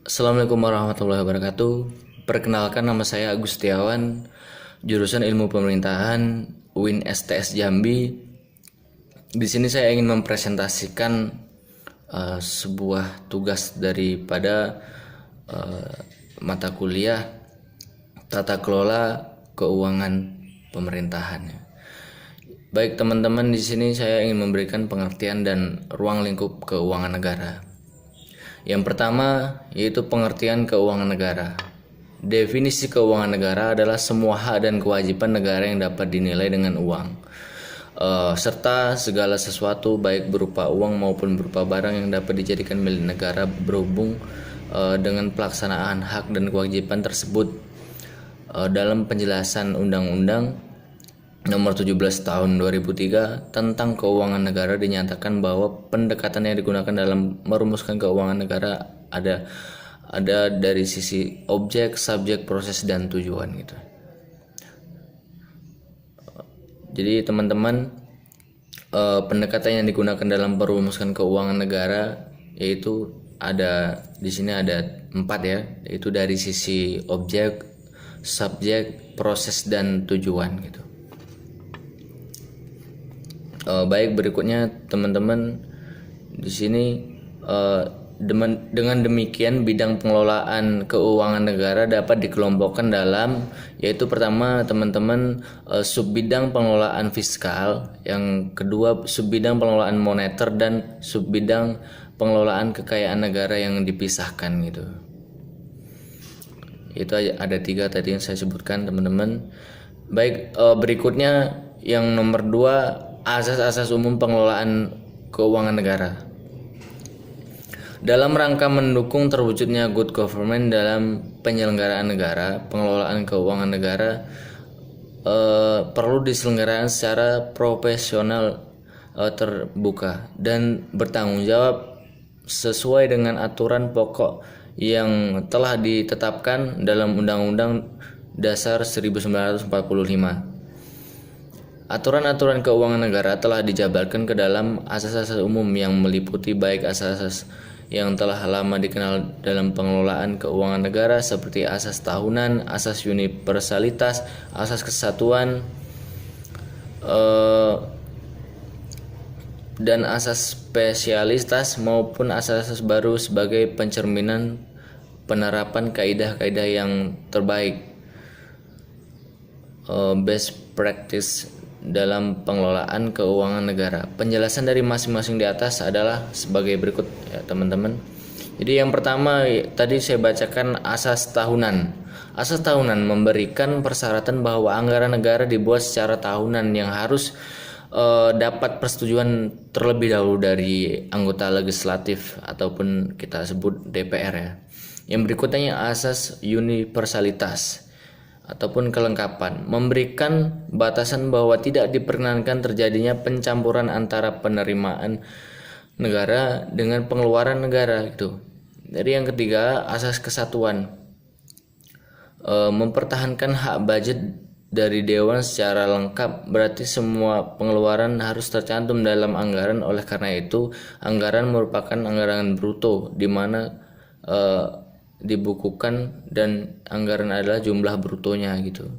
Assalamualaikum warahmatullahi wabarakatuh. Perkenalkan, nama saya Agus Setiawan, jurusan Ilmu Pemerintahan UIN STS Jambi. Di sini saya ingin mempresentasikan sebuah tugas daripada mata kuliah Tata Kelola Keuangan Pemerintahan. Baik teman-teman, di sini saya ingin memberikan pengertian dan ruang lingkup keuangan negara. Yang pertama yaitu pengertian keuangan negara. Definisi keuangan negara adalah semua hak dan kewajiban negara yang dapat dinilai dengan uang, serta segala sesuatu baik berupa uang maupun berupa barang yang dapat dijadikan milik negara berhubung dengan pelaksanaan hak dan kewajiban tersebut. Dalam penjelasan Undang-Undang Nomor 17 Tahun 2003 tentang keuangan negara dinyatakan bahwa pendekatan yang digunakan dalam merumuskan keuangan negara ada dari sisi objek, subjek, proses, dan tujuan gitu. Jadi teman-teman, pendekatan yang digunakan dalam merumuskan keuangan negara yaitu ada di sini ada 4 ya, yaitu dari sisi objek, subjek, proses, dan tujuan gitu. Baik, berikutnya teman-teman, di sini dengan demikian bidang pengelolaan keuangan negara dapat dikelompokkan dalam, yaitu pertama teman-teman, subbidang pengelolaan fiskal, yang kedua subbidang pengelolaan moneter, dan subbidang pengelolaan kekayaan negara yang dipisahkan gitu. Itu ada 3 tadi yang saya sebutkan teman-teman. Baik, berikutnya yang nomor 2, asas-asas umum pengelolaan keuangan negara. Dalam rangka mendukung terwujudnya good government dalam penyelenggaraan negara, pengelolaan keuangan negara perlu diselenggarakan secara profesional, terbuka, dan bertanggung jawab sesuai dengan aturan pokok yang telah ditetapkan dalam Undang-Undang Dasar 1945. Aturan-aturan keuangan negara telah dijabarkan ke dalam asas-asas umum yang meliputi baik asas-asas yang telah lama dikenal dalam pengelolaan keuangan negara seperti asas tahunan, asas universalitas, asas kesatuan, dan asas spesialitas, maupun asas-asas baru sebagai pencerminan penerapan kaidah-kaidah yang terbaik, best practice dalam pengelolaan keuangan negara. Penjelasan dari masing-masing di atas adalah sebagai berikut ya teman-teman. Jadi yang pertama tadi saya bacakan asas tahunan. Asas tahunan memberikan persyaratan bahwa anggaran negara dibuat secara tahunan yang harus dapat persetujuan terlebih dahulu dari anggota legislatif ataupun kita sebut DPR ya. Yang berikutnya asas universalitas ataupun kelengkapan, memberikan batasan bahwa tidak diperkenankan terjadinya pencampuran antara penerimaan negara dengan pengeluaran negara gitu. Jadi yang ketiga, asas kesatuan, mempertahankan hak budget dari dewan secara lengkap, berarti semua pengeluaran harus tercantum dalam anggaran. Oleh karena itu, anggaran merupakan anggaran bruto di mana dibukukan, dan anggaran adalah jumlah brutonya gitu.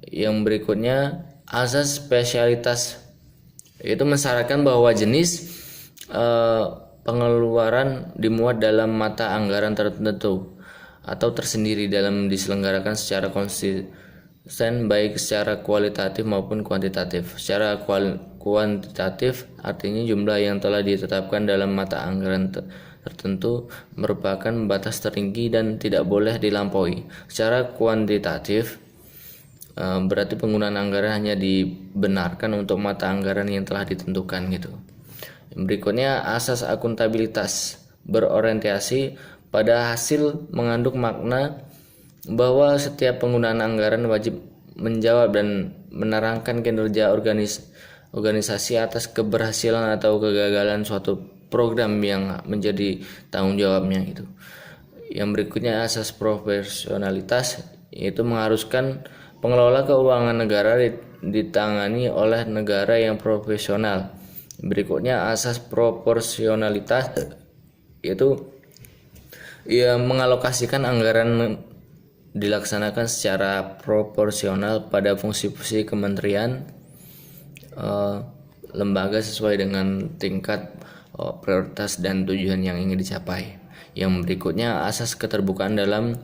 Yang berikutnya asas spesialitas, yaitu mensyaratkan bahwa jenis pengeluaran dimuat dalam mata anggaran tertentu atau tersendiri dalam diselenggarakan secara konsisten baik secara kualitatif maupun kuantitatif. Secara kuantitatif artinya jumlah yang telah ditetapkan dalam mata anggaran tertentu merupakan batas tertinggi dan tidak boleh dilampaui. Secara kuantitatif berarti penggunaan anggaran hanya dibenarkan untuk mata anggaran yang telah ditentukan gitu. Yang berikutnya asas akuntabilitas, berorientasi pada hasil mengandung makna bahwa setiap penggunaan anggaran wajib menjawab dan menerangkan kinerja organisasi atas keberhasilan atau kegagalan suatu program yang menjadi tanggung jawabnya gitu. Yang berikutnya asas profesionalitas, yaitu mengharuskan pengelola keuangan negara ditangani oleh negara yang profesional. Berikutnya asas proporsionalitas, yaitu ia mengalokasikan anggaran dilaksanakan secara proporsional pada fungsi-fungsi kementerian, lembaga sesuai dengan tingkat prioritas dan tujuan yang ingin dicapai. Yang berikutnya, asas keterbukaan dalam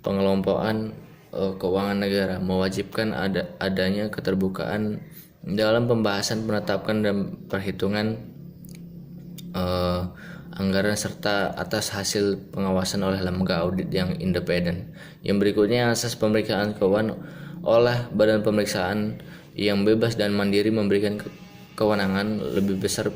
pengelompokan keuangan negara mewajibkan adanya keterbukaan dalam pembahasan, penetapan dan perhitungan anggaran serta atas hasil pengawasan oleh lembaga audit yang independen. Yang berikutnya, asas pemeriksaan keuangan oleh badan pemeriksaan yang bebas dan mandiri memberikan kewenangan lebih besar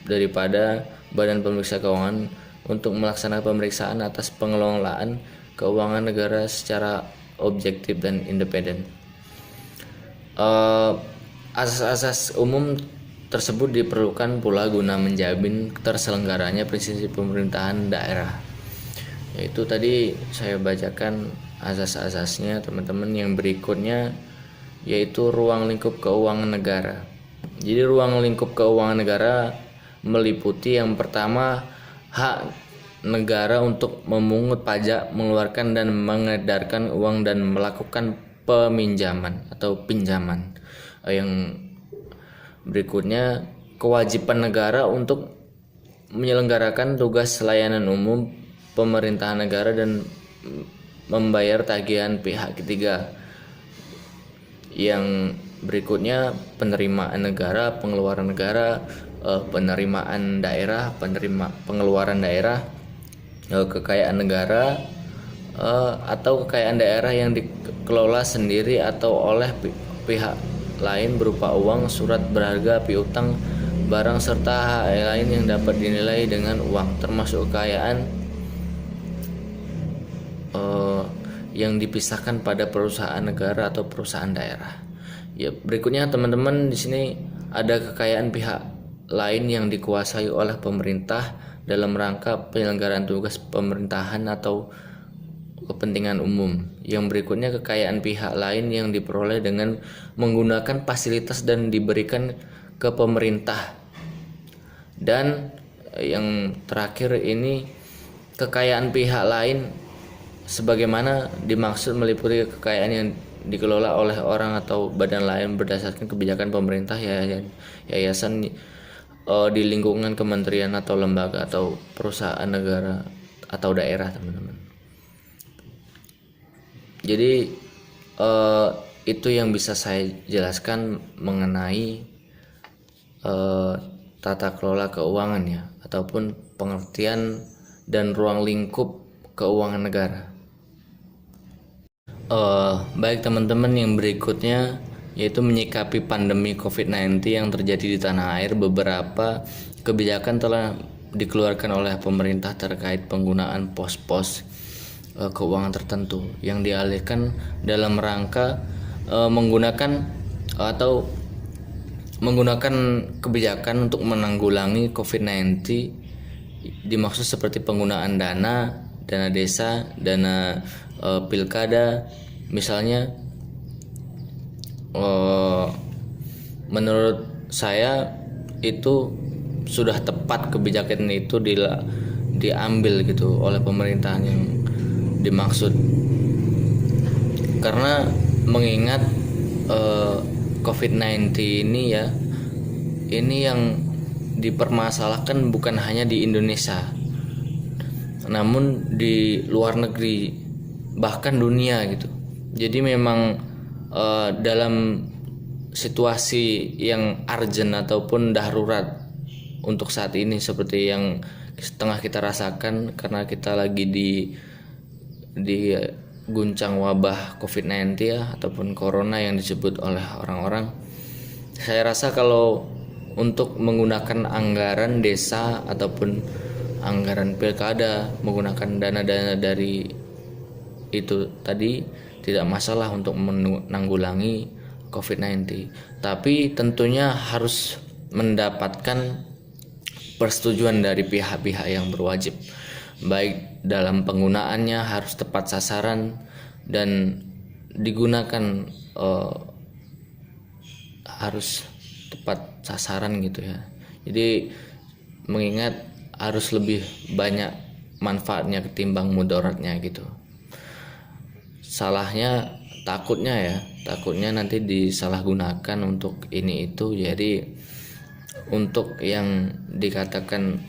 daripada badan pemeriksa keuangan untuk melaksanakan pemeriksaan atas pengelolaan keuangan negara secara objektif dan independen. Asas-asas umum tersebut diperlukan pula guna menjamin terselenggaranya prinsip pemerintahan daerah. Yaitu tadi saya bacakan asas-asasnya teman-teman. Yang berikutnya yaitu ruang lingkup keuangan negara. Jadi ruang lingkup keuangan negara meliputi yang pertama, hak negara untuk memungut pajak, mengeluarkan dan mengedarkan uang dan melakukan peminjaman atau pinjaman. Yang berikutnya, kewajiban negara untuk menyelenggarakan tugas layanan umum pemerintahan negara dan membayar tagihan pihak ketiga. Yang berikutnya, penerimaan negara, pengeluaran negara, penerimaan daerah, pengeluaran daerah, kekayaan negara atau kekayaan daerah yang dikelola sendiri atau oleh pihak lain berupa uang, surat berharga, piutang, barang serta hal lain yang dapat dinilai dengan uang, termasuk kekayaan yang dipisahkan pada perusahaan negara atau perusahaan daerah. Ya, berikutnya teman-teman, di sini ada kekayaan pihak lain yang dikuasai oleh pemerintah dalam rangka penyelenggaraan tugas pemerintahan atau kepentingan umum. Yang berikutnya, kekayaan pihak lain yang diperoleh dengan menggunakan fasilitas dan diberikan ke pemerintah. Dan yang terakhir ini, kekayaan pihak lain sebagaimana dimaksud meliputi kekayaan yang dikelola oleh orang atau badan lain berdasarkan kebijakan pemerintah, yayasan di lingkungan kementerian atau lembaga atau perusahaan negara atau daerah, teman-teman. Jadi itu yang bisa saya jelaskan mengenai tata kelola keuangan ya, ataupun pengertian dan ruang lingkup keuangan negara. Baik teman-teman, yang berikutnya yaitu menyikapi pandemi COVID-19 yang terjadi di tanah air. Beberapa kebijakan telah dikeluarkan oleh pemerintah terkait penggunaan pos-pos keuangan tertentu yang dialihkan dalam rangka menggunakan kebijakan untuk menanggulangi COVID-19. Dimaksud seperti penggunaan dana desa, dana pilkada. Misalnya menurut saya itu sudah tepat kebijakan itu diambil gitu oleh pemerintahan yang dimaksud, karena mengingat COVID-19 ini ya, ini yang dipermasalahkan bukan hanya di Indonesia, namun di luar negeri, bahkan dunia gitu. Jadi memang dalam situasi yang urgent ataupun darurat untuk saat ini seperti yang tengah kita rasakan, karena kita lagi di guncang wabah COVID-19 ya, ataupun corona yang disebut oleh orang-orang. Saya rasa kalau untuk menggunakan anggaran desa ataupun anggaran pilkada, menggunakan dana-dana dari itu tadi tidak masalah untuk menanggulangi COVID-19. Tapi tentunya harus mendapatkan persetujuan dari pihak-pihak yang berwajib. Baik dalam penggunaannya harus tepat sasaran dan digunakan harus tepat sasaran gitu ya. Jadi mengingat harus lebih banyak manfaatnya ketimbang mudaratnya gitu. Salahnya takutnya nanti disalahgunakan untuk ini itu. Jadi untuk yang dikatakan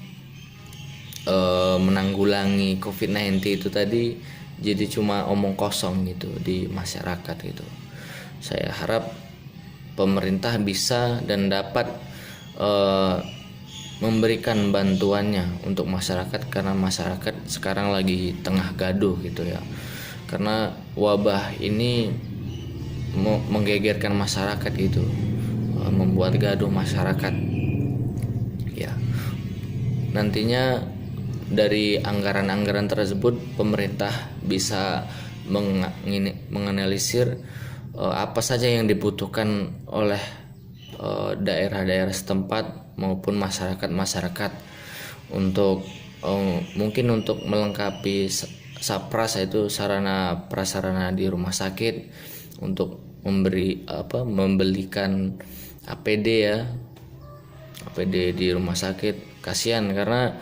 menanggulangi COVID-19 itu tadi jadi cuma omong kosong gitu di masyarakat gitu. Saya harap pemerintah bisa dan dapat memberikan bantuannya untuk masyarakat, karena masyarakat sekarang lagi tengah gaduh gitu ya, karena wabah ini menggegerkan masyarakat gitu, membuat gaduh masyarakat ya. Nantinya dari anggaran-anggaran tersebut pemerintah bisa menganalisir apa saja yang dibutuhkan oleh daerah-daerah setempat maupun masyarakat untuk mungkin untuk melengkapi SAPRAS, itu sarana prasarana di rumah sakit, untuk membelikan APD ya, APD di rumah sakit. Kasihan karena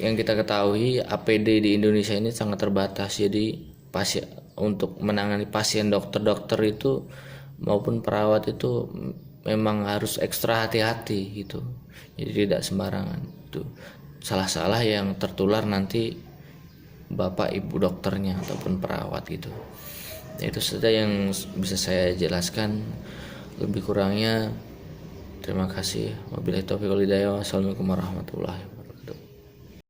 yang kita ketahui APD di Indonesia ini sangat terbatas. Jadi untuk menangani pasien, dokter itu maupun perawat itu memang harus ekstra hati-hati gitu. Jadi tidak sembarangan itu. Salah-salah yang tertular nanti bapak ibu dokternya ataupun perawat gitu. Itu saja yang bisa saya jelaskan. Lebih kurangnya terima kasih. Wabillahi taufiq wal hidayah. Wassalamualaikum warahmatullahi wabarakatuh.